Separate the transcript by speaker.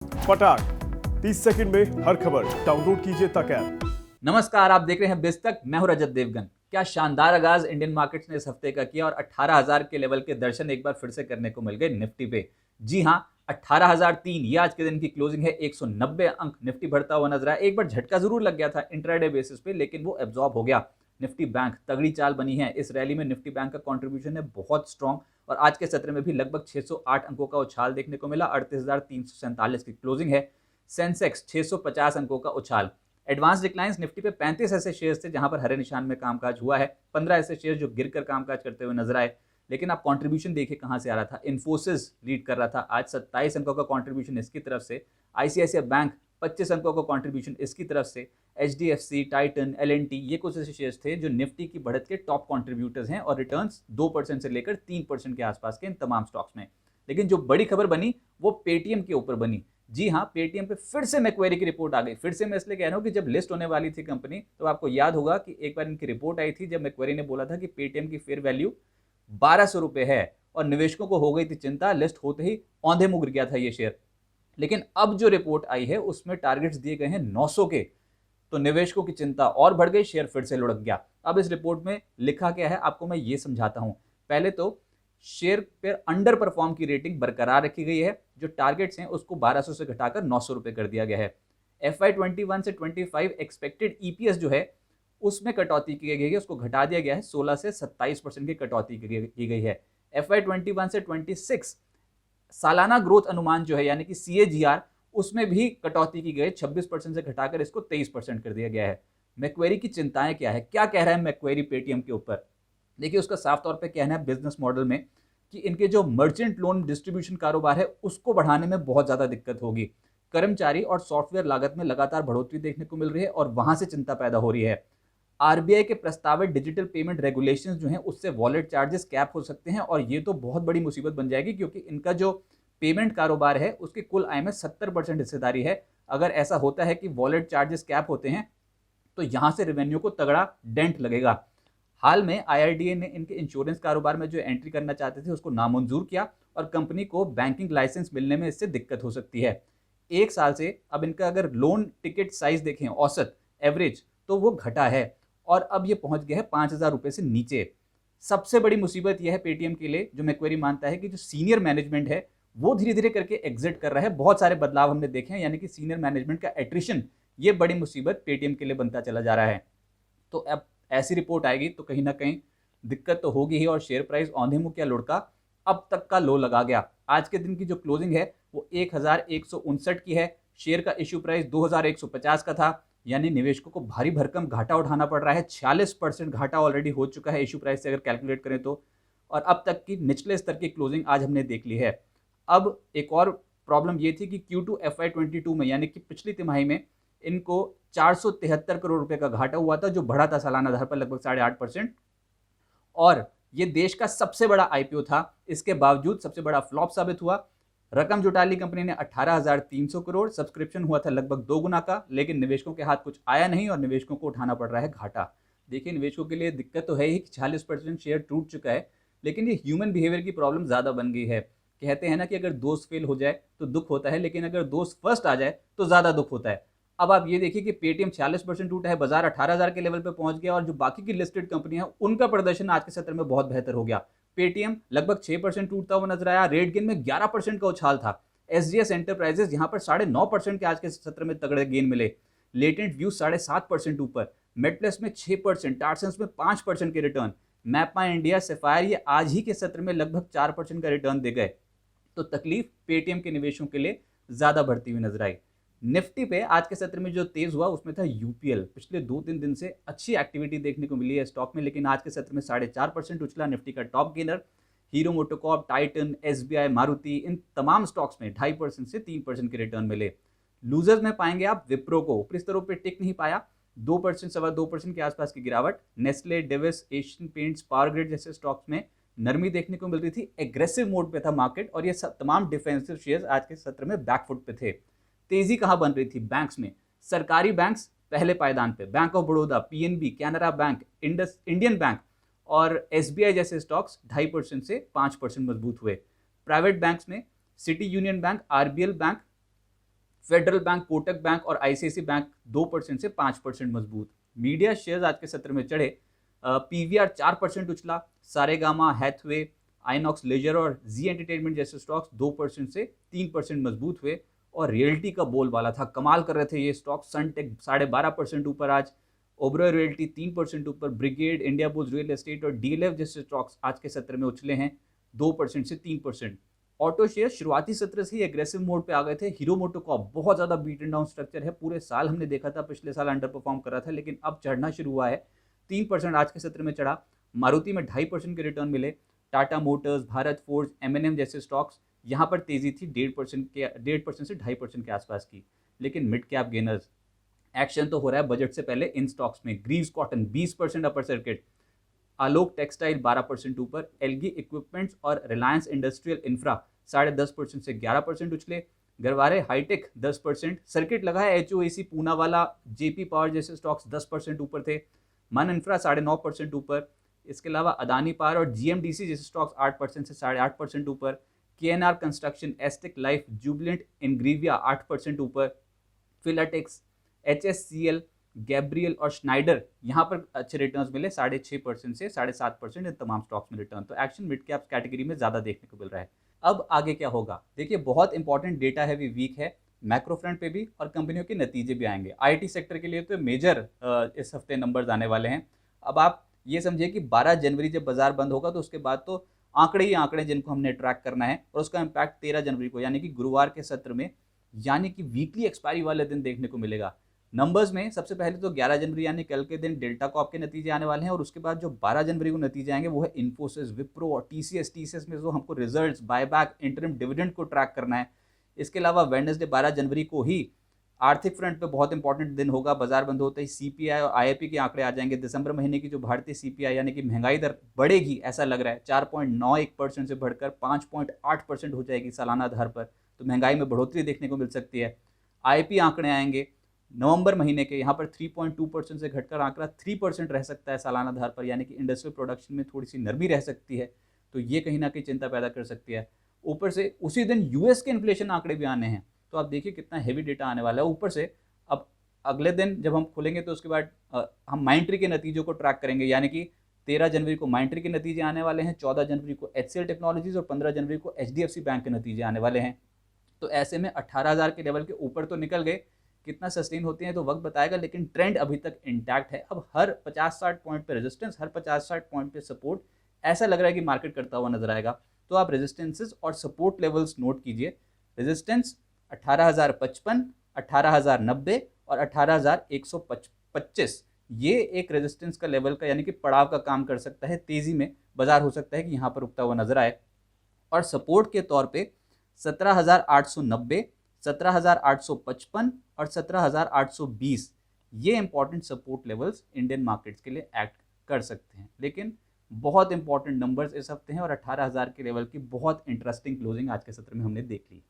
Speaker 1: फटाक 30 सेकंड में हर खबर डाउनलोड कीजिए तक ऐप।
Speaker 2: नमस्कार, आप देख रहे हैं बिज तक। मैं हूं रजत देवगन। क्या शानदार आगाज इंडियन मार्केट्स ने इस हफ्ते का किया और 18,000 के लेवल के दर्शन एक बार फिर से करने को मिल गए निफ्टी पे। जी हां, 18,003 ये आज के दिन की क्लोजिंग है। 190 अंक निफ्टी बढ़ता हुआ नजर आया। एक बार झटका जरूर लग गया था इंट्राडे बेसिस पे, लेकिन वो एब्जॉर्ब हो गया। निफ्टी बैंक तगड़ी चाल बनी है इस रैली में। निफ्टी बैंक का कॉन्ट्रीब्यूशन है बहुत स्ट्रॉन्ग और आज के सत्र में भी लगभग 608 अंकों का उछाल देखने को मिला। 38,347 की क्लोजिंग है। सेंसेक्स 650 अंकों का उछाल। एडवांस डिक्लाइंस निफ्टी पे 35 ऐसे शेयर्स थे जहां पर हरे निशान में कामकाज हुआ है। 15 ऐसे शेयर जो गिरकर कामकाज करते हुए नजर आए। लेकिन आप कंट्रीब्यूशन देखिए कहां से आ रहा था। इन्फोसिस लीड कर रहा था, आज 27 अंकों का कंट्रीब्यूशन इसकी तरफ से। आईसीआईसीआई बैंक 25 अंकों का कंट्रीब्यूशन इसकी तरफ से। एचडीएफसी, टाइटन, एलएनटी ये कुछ ऐसे शेयर्स थे जो निफ्टी की बढ़त के टॉप कंट्रीब्यूटर्स हैं और रिटर्न्स 2% से लेकर 3% के आसपास के इन तमाम स्टॉक्स में। लेकिन जो बड़ी खबर बनी वो पेटीएम के ऊपर बनी। जी हाँ, पेटीएम पे फिर से मैक्वेरी की रिपोर्ट आ गई। फिर से मैं इसलिए कह रहा हूँ कि जब लिस्ट होने वाली थी कंपनी, तो आपको याद होगा कि एक बार इनकी रिपोर्ट आई थी जब मैक्वेरी ने बोला था कि पेटीएम की फेयर वैल्यू 1200 रुपए है और निवेशकों को हो गई थी चिंता। लिस्ट होते ही औंधे मुँह गिर गया था ये शेयर। लेकिन अब जो रिपोर्ट आई है उसमें टारगेट्स दिए गए हैं 900 के, तो निवेशकों की चिंता और बढ़ गई, शेयर फिर से लुढ़क गया। अब इस रिपोर्ट में लिखा क्या है आपको मैं ये समझाता हूं। पहले तो शेयर पर अंडर परफॉर्म की रेटिंग बरकरार रखी गई है। जो टारगेट्स हैं उसको 1200 से घटाकर 900 रुपए कर दिया गया है। FY21 से 25 एक्सपेक्टेड ईपीएस जो है उसमें कटौती की गई है, उसको घटा दिया गया है। 16 से 27% की कटौती की गई है। FY21 से 26 सालाना ग्रोथ अनुमान जो है यानी कि CAGR उसमें भी कटौती की गई। 26% से घटाकर इसको 23% कर दिया गया है। मैक्वेरी की चिंताएं क्या है, क्या कह रहा है मैक्वेरी पेटीएम के ऊपर? देखिए, उसका साफ तौर पे कहना है बिजनेस मॉडल में कि इनके जो मर्चेंट लोन डिस्ट्रीब्यूशन कारोबार है उसको बढ़ाने में बहुत ज़्यादा दिक्कत होगी। कर्मचारी और सॉफ्टवेयर लागत में लगातार बढ़ोतरी देखने को मिल रही है और वहां से चिंता पैदा हो रही है। आरबीआई के प्रस्तावित डिजिटल पेमेंट रेगुलेशंस जो हैं उससे वॉलेट चार्जेस कैप हो सकते हैं और ये तो बहुत बड़ी मुसीबत बन जाएगी, क्योंकि इनका जो पेमेंट कारोबार है उसकी कुल आय में 70% हिस्सेदारी है। अगर ऐसा होता है कि वॉलेट चार्जेस कैप होते हैं तो यहां से रेवेन्यू को तगड़ा डेंट लगेगा। हाल में आईआरडीए ने इनके इंश्योरेंस कारोबार में जो एंट्री करना चाहते थे उसको नामंजूर किया और कंपनी को बैंकिंग लाइसेंस मिलने में इससे दिक्कत हो सकती है। एक साल से अब इनका अगर लोन टिकट साइज देखें औसत एवरेज तो वो घटा है और अब ये पहुंच गया है 5,000 रुपए से नीचे। सबसे बड़ी मुसीबत यह है पेटीएम के लिए, जो मैक्वेरी मानता है कि जो सीनियर मैनेजमेंट है वो धीरे धीरे करके एग्जिट कर रहा है। बहुत सारे बदलाव हमने देखे हैं, यानी कि सीनियर मैनेजमेंट का एट्रिशन, ये बड़ी मुसीबत पेटीएम के लिए बनता चला जा रहा है। तो अब ऐसी रिपोर्ट आएगी तो कहीं ना कहीं दिक्कत तो होगी ही और शेयर प्राइस औंधे मुंह क्या लुढ़का, अब तक का लो लगा गया। आज के दिन की जो क्लोजिंग है वो 1,159 की है। शेयर का इश्यू प्राइस 2,150 का था, यानी निवेशकों को भारी भरकम घाटा उठाना पड़ रहा है। 46% घाटा ऑलरेडी हो चुका है इश्यू प्राइस से अगर कैलकुलेट करें तो। और अब तक की निचले स्तर की क्लोजिंग आज हमने देख ली है। अब एक और प्रॉब्लम ये थी कि Q2 FY22 में यानी कि पिछली तिमाही में इनको 473 करोड़ रुपए का घाटा हुआ था, जो बढ़ा था सालाना आधार पर लगभग 8.5%। और ये देश का सबसे बड़ा आईपीओ था, इसके बावजूद सबसे बड़ा फ्लॉप साबित हुआ। रकम जुटा ली कंपनी ने 18,300 करोड़, सब्सक्रिप्शन हुआ था लगभग 2 गुना का, लेकिन निवेशकों के हाथ कुछ आया नहीं और निवेशकों को उठाना पड़ रहा है घाटा। देखिए, निवेशकों के लिए दिक्कत तो है ही कि 40% शेयर टूट चुका है, लेकिन ये ह्यूमन बिहेवियर की प्रॉब्लम ज़्यादा बन गई है। कहते हैं ना कि अगर दोस्त फेल हो जाए तो दुख होता है, लेकिन अगर दोस्त फर्स्ट आ जाए तो ज़्यादा दुख होता है। अब आप ये देखिए कि पेटीएम 40% टूटा है, बाजार 18,000 के लेवल पे पहुंच गया और जो बाकी की लिस्टेड कंपनियां हैं उनका प्रदर्शन आज के सत्र में बहुत बेहतर हो गया। पेटीएम लगभग 6% टूटता हुआ नजर आया। रेट गेन में 11% का उछाल था। एसजीएस एंटरप्राइजेस यहां पर 9.5% के आज के सत्र में तगड़े गेन मिले। लेटेंट व्यू 7.5% ऊपर। मेडप्लस में 6%, टार्सन्स में 5% के रिटर्न। मैपमा इंडिया, सेफायर ये आज ही के सत्र में लगभग 4% का रिटर्न दे गए। तो तकलीफ पेटीएम के निवेशों के लिए ज्यादा बढ़ती हुई नजर आई। निफ्टी पे आज के सत्र में जो तेज हुआ उसमें था यूपीएल। पिछले 2-3 दिन से अच्छी एक्टिविटी देखने को मिली है स्टॉक में, लेकिन आज के सत्र में 4.5% उछला। निफ्टी का top gainer Hero MotoCorp, Titan, SBI, Maruti, इन तमाम स्टॉक्स में 2.5% से 3% के रिटर्न मिले। लूजर्स में पाएंगे आप विप्रो को, ऊपरी स्तरों पर टिक नहीं पाया, 2%, 2.25% के आसपास की गिरावट। Nestle, Davis, Asian paints, power grid जैसे स्टॉक्स में नरमी देखने को मिल रही थी। एग्रेसिव मोड पे था मार्केट और ये तमाम डिफेंसिव शेयर्स आज के सत्र में बैकफुट पे थे। तेजी कहां बन रही थी? बैंक्स में। सरकारी बैंक्स पहले पायदान पे, bank of Baroda, PNB, Canara bank, Indian bank और एसबीआई जैसे स्टॉक्स 2.5% से 5% मजबूत हुए। प्राइवेट बैंक्स में city union bank, RBL bank federal bank, Kotak bank और आईसीआईसी बैंक 2% से 5% मजबूत। मीडिया शेयर्स आज के सत्र में चढ़े, पीवीआर 4% उछला, सारेगामा, हैथवे, आइनॉक्स लेजर और जी एंटरटेनमेंट जैसे स्टॉक्स 2% से 3% मजबूत हुए और रियल्टी का बोलबाला था, कमाल कर रहे थे ये स्टॉक। सनटेक 12.5% ऊपर आज, ओबरॉय रियल्टी 3% ऊपर, brigade, India bulls real estate और डीएलएफ जैसे स्टॉक्स आज के सत्र में उछले हैं 2% से 3%। ऑटो शेयर शुरुआती सत्र से ही एग्रेसिव मोड पे आ गए थे। हीरो मोटोकॉर्प बहुत ज्यादा बीट एंड डाउन स्ट्रक्चर है, पूरे साल हमने देखा था, पिछले साल अंडर परफॉर्म कर रहा था, लेकिन अब चढ़ना शुरू हुआ है, 3% आज के सत्र में चढ़ा। मारुति में 2.5% के रिटर्न मिले। Tata Motors, Bharat Forge, MNM जैसे स्टॉक्स, यहाँ पर तेजी थी 1.5% से 2.5% के आसपास की। लेकिन मिड कैप गेनर्स, एक्शन तो हो रहा है बजट से पहले इन स्टॉक्स में। ग्रीव्स कॉटन 20% अपर सर्किट, आलोक टेक्सटाइल 12% ऊपर, एलगी इक्विपमेंट्स और रिलायंस इंडस्ट्रियल इंफ्रा 10.5% से 11% उछले। गरवारे हाईटेक 10%, सर्किट लगा है एचओएसी, पूनावाला, जेपी पावर जैसे स्टॉक्स 10% ऊपर थे। मन इंफ्रा 9.5% ऊपर। इसके अलावा अदानी पावर और जीएमडीसी जैसे स्टॉक्स 8% से 8.5% ऊपर। KNR construction, Astec life, Jubilant, Ingrevia 8% ऊपर। फिलाटेक्स, एचएससीएल, गैब्रियल और स्नाइडर, यहाँ पर अच्छे रिटर्न्स मिले, 6.5% से 7.5%। इन तमाम स्टॉक्स में रिटर्न, तो एक्शन मिड कैप कैटेगरी में ज्यादा देखने को मिल रहा है। अब आगे क्या होगा, देखिए बहुत इंपॉर्टेंट डेटा है, वीक है मैक्रो फ्रंट पे भी, और कंपनियों के नतीजे भी आएंगे। आईटी सेक्टर के लिए तो मेजर इस हफ्ते नंबर्स आने वाले हैं। अब आप ये समझिए कि 12 जनवरी जब बाजार बंद होगा तो उसके बाद तो आंकड़े ही आंकड़े जिनको हमने ट्रैक करना है, और उसका इम्पैक्ट 13 जनवरी को यानी कि गुरुवार के सत्र में, यानी कि वीकली एक्सपायरी वाले दिन देखने को मिलेगा। नंबर्स में सबसे पहले तो 11 जनवरी यानी कल के दिन डेल्टा कॉप के नतीजे आने वाले हैं, और उसके बाद जो 12 जनवरी को नतीजे आएंगे वो है इन्फोसिस, विप्रो और टीसीएस में जो हमको रिजल्ट्स, बायबैक, इंटरिम डिविडेंड को ट्रैक करना है। इसके अलावा वेडनेसडे 12 जनवरी को ही आर्थिक फ्रंट पे बहुत इंपॉर्टेंट दिन होगा। बाजार बंद होते ही सीपीआई और आईआईपी के आंकड़े आ जाएंगे। दिसंबर महीने की जो भारतीय सीपीआई यानी कि महंगाई दर बढ़ेगी, ऐसा लग रहा है 4.91% से बढ़कर 5.8% हो जाएगी सालाना आधार पर, तो महंगाई में बढ़ोतरी देखने को मिल सकती है। आईआईपी आंकड़े आएंगे नवंबर महीने के, यहाँ पर 3.2% से घटकर आंकड़ा 3% रह सकता है सालाना आधार पर, यानी कि इंडस्ट्रियल प्रोडक्शन में थोड़ी सी नरमी रह सकती है, तो ये कहीं ना कहीं चिंता पैदा कर सकती है। ऊपर से उसी दिन यूएस के इन्फ्लेशन आंकड़े भी आने हैं, तो आप देखिए कितना हेवी डेटा आने वाला है। ऊपर से अब अगले दिन जब हम खोलेंगे तो उसके बाद हम माइंट्री के नतीजों को ट्रैक करेंगे, यानी कि 13 जनवरी को माइंट्री के नतीजे आने वाले हैं, 14 जनवरी को एचसीएल टेक्नोलॉजीज और 15 जनवरी को एचडीएफसी बैंक के नतीजे आने वाले हैं। तो ऐसे में 18,000 के लेवल के ऊपर तो निकल गए, कितना सस्टेन होते हैं तो वक्त बताएगा, लेकिन ट्रेंड अभी तक इंटैक्ट है। अब हर 50-60 पॉइंट पे रेजिस्टेंस, हर 50-60 पॉइंट पे सपोर्ट, ऐसा लग रहा है कि मार्केट करता हुआ नजर आएगा। तो आप रेजिस्टेंसेस और सपोर्ट लेवल्स नोट कीजिए। रेजिस्टेंस 18,055, 18,090 और 18,125, ये एक रेजिस्टेंस का लेवल का यानी कि पड़ाव का काम कर सकता है। तेजी में बाजार हो सकता है कि यहाँ पर रुकता हुआ नजर आए। और सपोर्ट के तौर पे 17,890, 17,855 और 17,820, ये important support levels Indian markets के लिए एक्ट कर सकते हैं। लेकिन बहुत इंपॉर्टेंट नंबर्स इस हफ्ते हैं, और 18,000 के लेवल की बहुत इंटरेस्टिंग क्लोजिंग आज के सत्र में हमने देख ली।